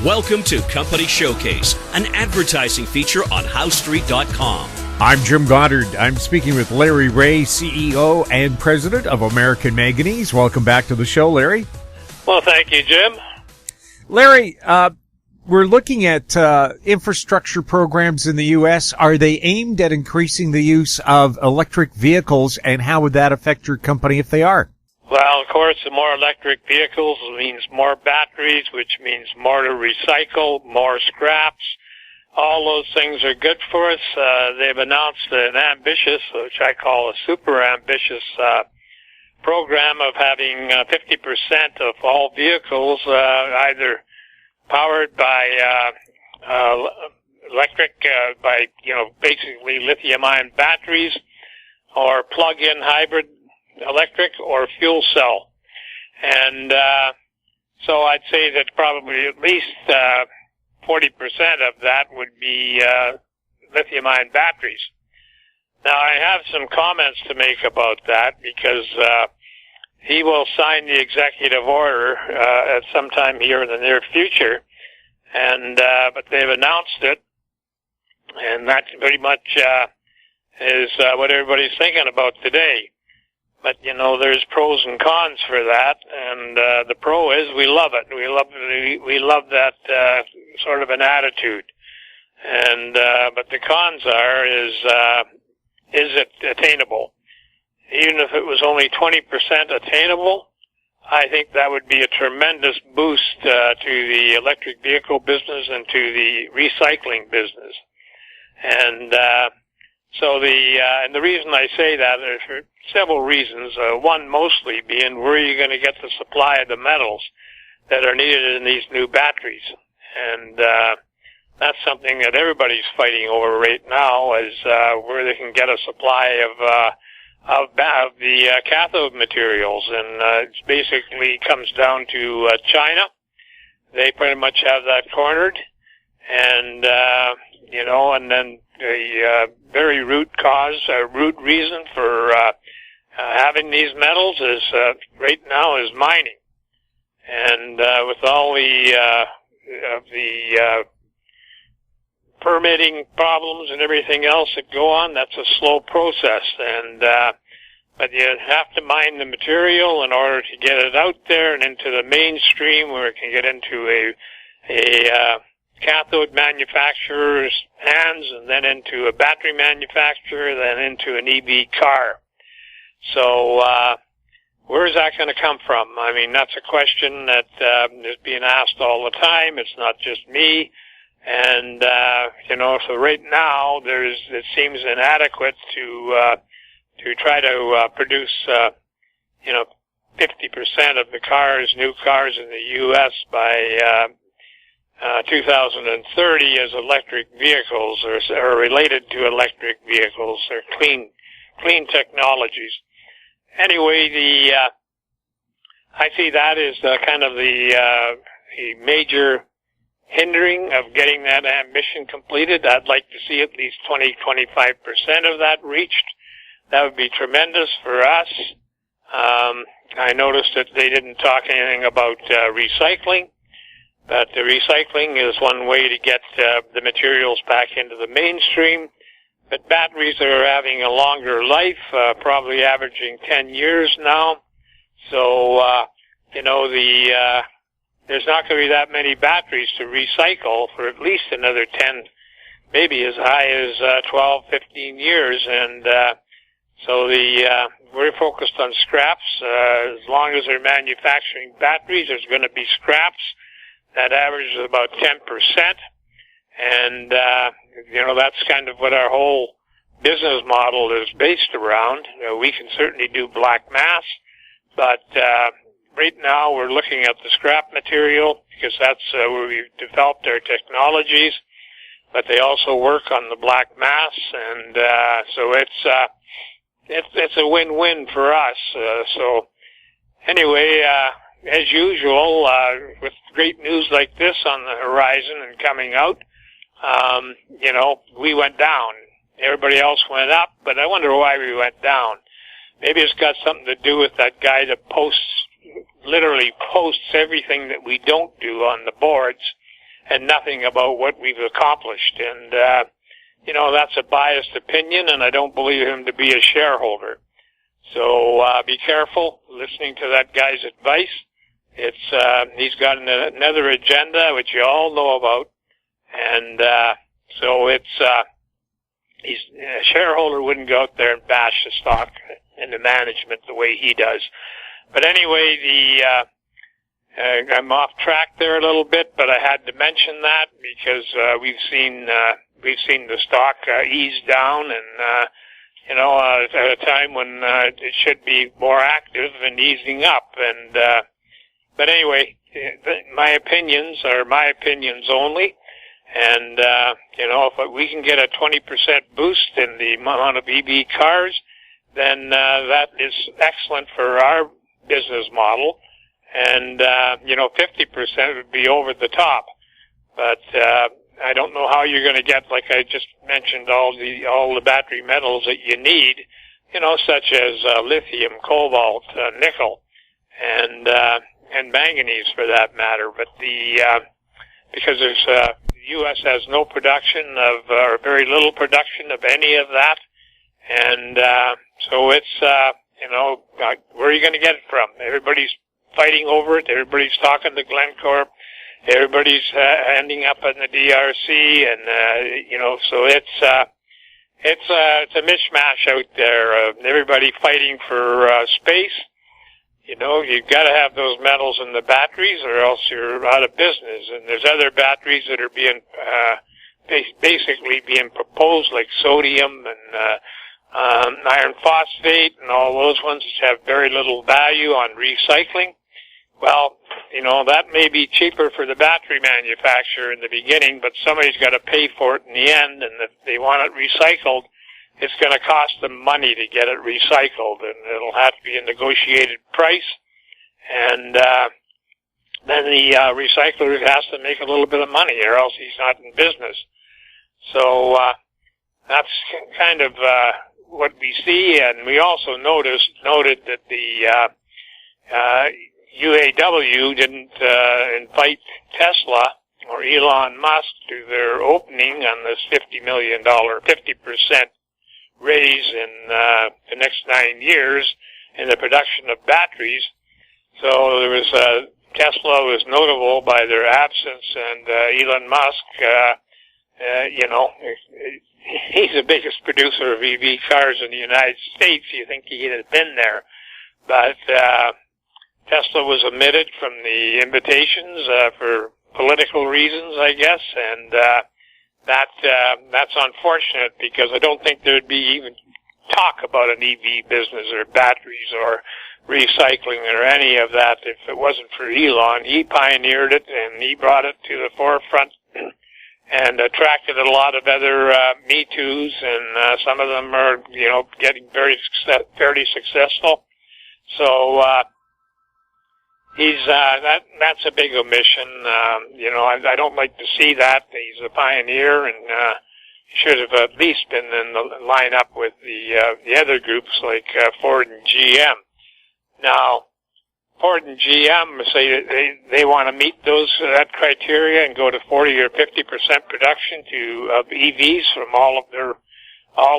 Welcome to Company Showcase, an advertising feature on HowStreet.com. I'm Jim Goddard. I'm speaking with Larry Reaugh, CEO and President of American Manganese. Welcome back to the show, Larry. Well, thank you, Jim. Larry, we're looking at infrastructure programs in the U.S. Are they aimed at increasing the use of electric vehicles, and how would that affect your company if they are? Well, of course, the more electric vehicles means more batteries, which means more to recycle, more scraps. All those things are good for us. They've announced an ambitious, which I call a super ambitious, program of having 50% of all vehicles either powered by electric, by basically lithium-ion batteries, or plug-in hybrid electric, or fuel cell. And so I'd say that probably at least 40% of that would be lithium-ion batteries. Now, I have some comments to make about that, because he will sign the executive order at some time here in the near future, and but they've announced it, and that pretty much is what everybody's thinking about today. But, there's pros and cons for that, and the pro is we love it. We love that sort of an attitude. And but the cons is it attainable? Even if it was only 20% attainable, I think that would be a tremendous boost to the electric vehicle business and to the recycling business. And so and the reason I say that is for several reasons. One mostly being, where are you going to get the supply of the metals that are needed in these new batteries? And that's something that everybody's fighting over right now, is where they can get a supply of the cathode materials. And it basically comes down to China. They pretty much have that cornered. And, and then the very root reason for having these metals is right now is mining. And with all the permitting problems and everything else that go on, that's a slow process. And but you have to mine the material in order to get it out there and into the mainstream, where it can get into a cathode manufacturer's hands, and then into a battery manufacturer, then into an EV car. So where is that going to come from? I mean, that's a question that is being asked all the time. It's not just me. And so right now it seems inadequate to try to produce 50% of the new cars in the U.S. by 2030 as electric vehicles, or related to electric vehicles, or clean technologies. Anyway, I see that as kind of the major hindering of getting that ambition completed. I'd like to see at least 20-25% of that reached. That would be tremendous for us. I noticed that they didn't talk anything about recycling. But the recycling is one way to get the materials back into the mainstream. But batteries are having a longer life, probably averaging 10 years now. So, there's not going to be that many batteries to recycle for at least another 10, maybe as high as 12, 15 years. And so we're focused on scraps. As long as they're manufacturing batteries, there's going to be scraps. That averages about 10%, and, that's kind of what our whole business model is based around. We can certainly do black mass, but right now we're looking at the scrap material, because that's where we've developed our technologies, but they also work on the black mass, and so it's a win-win for us. So anyway, as usual, with great news like this on the horizon and coming out, we went down. Everybody else went up, but I wonder why we went down. Maybe it's got something to do with that guy that literally posts everything that we don't do on the boards, and nothing about what we've accomplished. And, that's a biased opinion, and I don't believe him to be a shareholder. So be careful listening to that guy's advice. He's got another agenda, which you all know about, and so a shareholder wouldn't go out there and bash the stock and the management the way he does. But anyway, I'm off track there a little bit, but I had to mention that because we've seen the stock ease down, and at a time when it should be more active and easing up. And but anyway, my opinions are my opinions only. And if we can get a 20% boost in the amount of EV cars, then that is excellent for our business model. And 50% would be over the top. But I don't know how you're going to get, like I just mentioned, all the battery metals that you need, such as lithium, cobalt, nickel, and manganese for that matter. But because the U.S. has no production or very little production of any of that, and so it's where are you going to get it from? Everybody's fighting over it. Everybody's talking to Glencore. Everybody's ending up in the DRC, and so it's a mishmash out there. Everybody fighting for space. You've got to have those metals in the batteries, or else you're out of business. And there's other batteries that are being basically being proposed, like sodium and iron phosphate, and all those ones which have very little value on recycling. Well, that may be cheaper for the battery manufacturer in the beginning, but somebody's got to pay for it in the end, and if they want it recycled, it's going to cost them money to get it recycled, and it'll have to be a negotiated price, and then the recycler has to make a little bit of money, or else he's not in business. So that's kind of what we see, and we also noted that the UAW didn't invite Tesla or Elon Musk to their opening on this $50 million, 50% raise in the next 9 years in the production of batteries. So there was Tesla was notable by their absence, and Elon Musk, he's the biggest producer of EV cars in the United States. You think he'd have been there, but Tesla was omitted from the invitations for political reasons, I guess, and that's unfortunate, because I don't think there'd be even talk about an EV business or batteries or recycling or any of that if it wasn't for Elon. He pioneered it, and he brought it to the forefront and attracted a lot of other Me Too's, and some of them are, getting fairly successful. So that's a big omission. I don't like to see that. He's a pioneer, and he should have at least been in the lineup with the other groups like Ford and GM. Now, Ford and GM say they want to meet that criteria and go to 40 or 50% production of EVs from all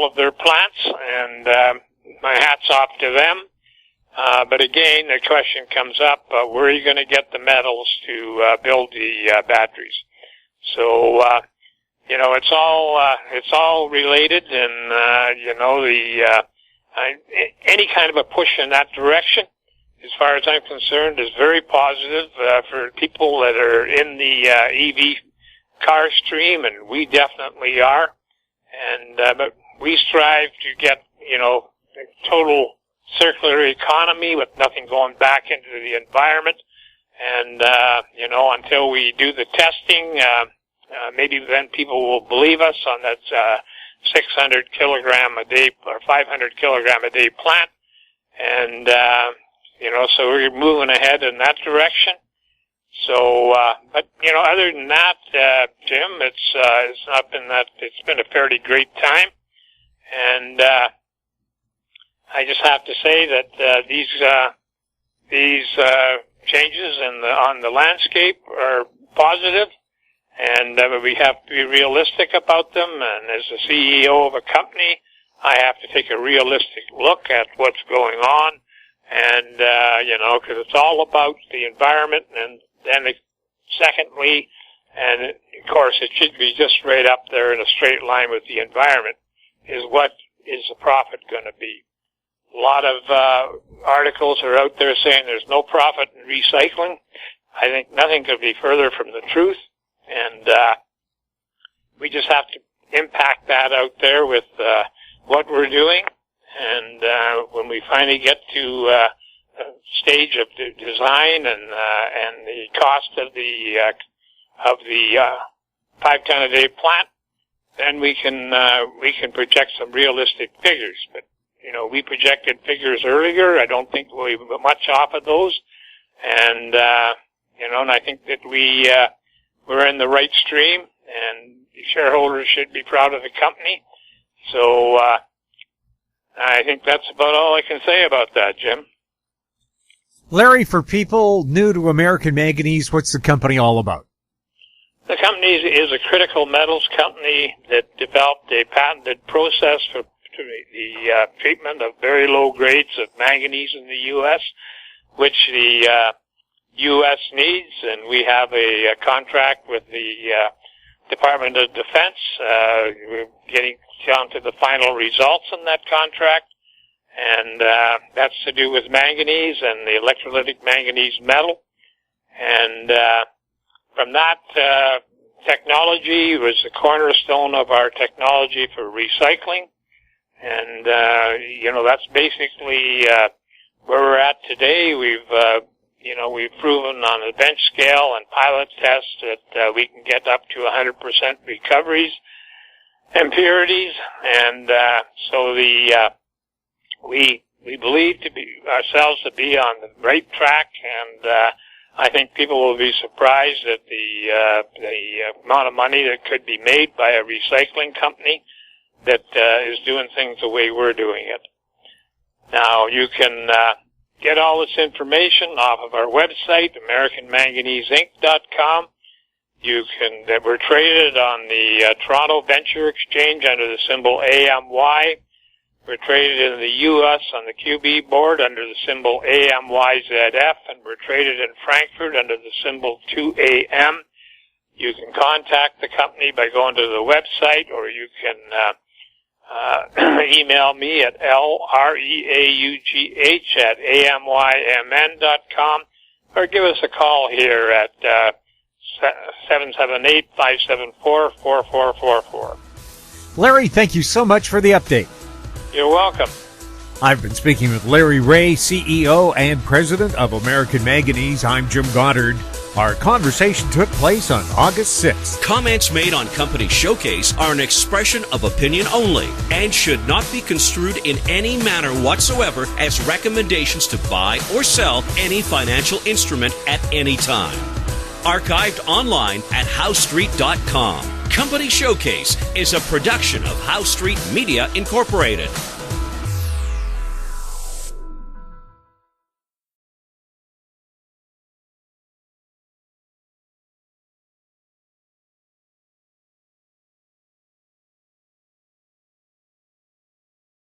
of their plants, and my hat's off to them. But again, the question comes up: where are you going to get the metals to build the batteries? So it's all related, and any kind of a push in that direction, as far as I'm concerned, is very positive for people that are in the EV car stream, and we definitely are. And but we strive to get a total circular economy with nothing going back into the environment. And until we do the testing, maybe then people will believe us on that 600 kilogram a day or 500 kilogram a day plant. And so we're moving ahead in that direction. So, but other than that, Jim, it's not been that. It's been a fairly great time, and I just have to say that these changes on the landscape are positive, And we have to be realistic about them. And as the CEO of a company, I have to take a realistic look at what's going on. And, because it's all about the environment. And then secondly, and of course it should be just right up there in a straight line with the environment, is what is the profit going to be? A lot of articles are out there saying there's no profit in recycling. I think nothing could be further from the truth, and we just have to impact that out there with what we're doing. And when we finally get to a stage of the design and the cost of the 5-ton-a-day plant, then we can project some realistic figures. But we projected figures earlier. I don't think we'll be much off of those. And and I think that we're in the right stream, and the shareholders should be proud of the company. So I think that's about all I can say about that, Jim. Larry, for people new to American Manganese, what's the company all about? The company is a critical metals company that developed a patented process for the treatment of very low grades of manganese in the U.S., which the U.S. needs, and we have a contract with the Department of Defense. We're getting down to the final results in that contract, and that's to do with manganese and the electrolytic manganese metal. And from that technology was the cornerstone of our technology for recycling. And, that's basically where we're at today. We've proven on a bench scale and pilot tests that we can get up to 100% recoveries and purities. And so we believe ourselves to be on the right track, and I think people will be surprised at the amount of money that could be made by a recycling company that is doing things the way we're doing it. Now, you can get all this information off of our website, AmericanManganeseInc.com. We're traded on the Toronto Venture Exchange under the symbol AMY. We're traded in the U.S. on the QB board under the symbol AMYZF, and we're traded in Frankfurt under the symbol 2AM. You can contact the company by going to the website, or you can email me at LREAUGH@AMYMN.com, or give us a call here at 778-574-4444. Larry, thank you so much for the update. You're welcome. I've been speaking with Larry Reaugh, CEO and President of American Manganese. I'm Jim Goddard. Our conversation took place on August 6th. Comments made on Company Showcase are an expression of opinion only and should not be construed in any manner whatsoever as recommendations to buy or sell any financial instrument at any time. Archived online at HowStreet.com. Company Showcase is a production of How Street Media Incorporated.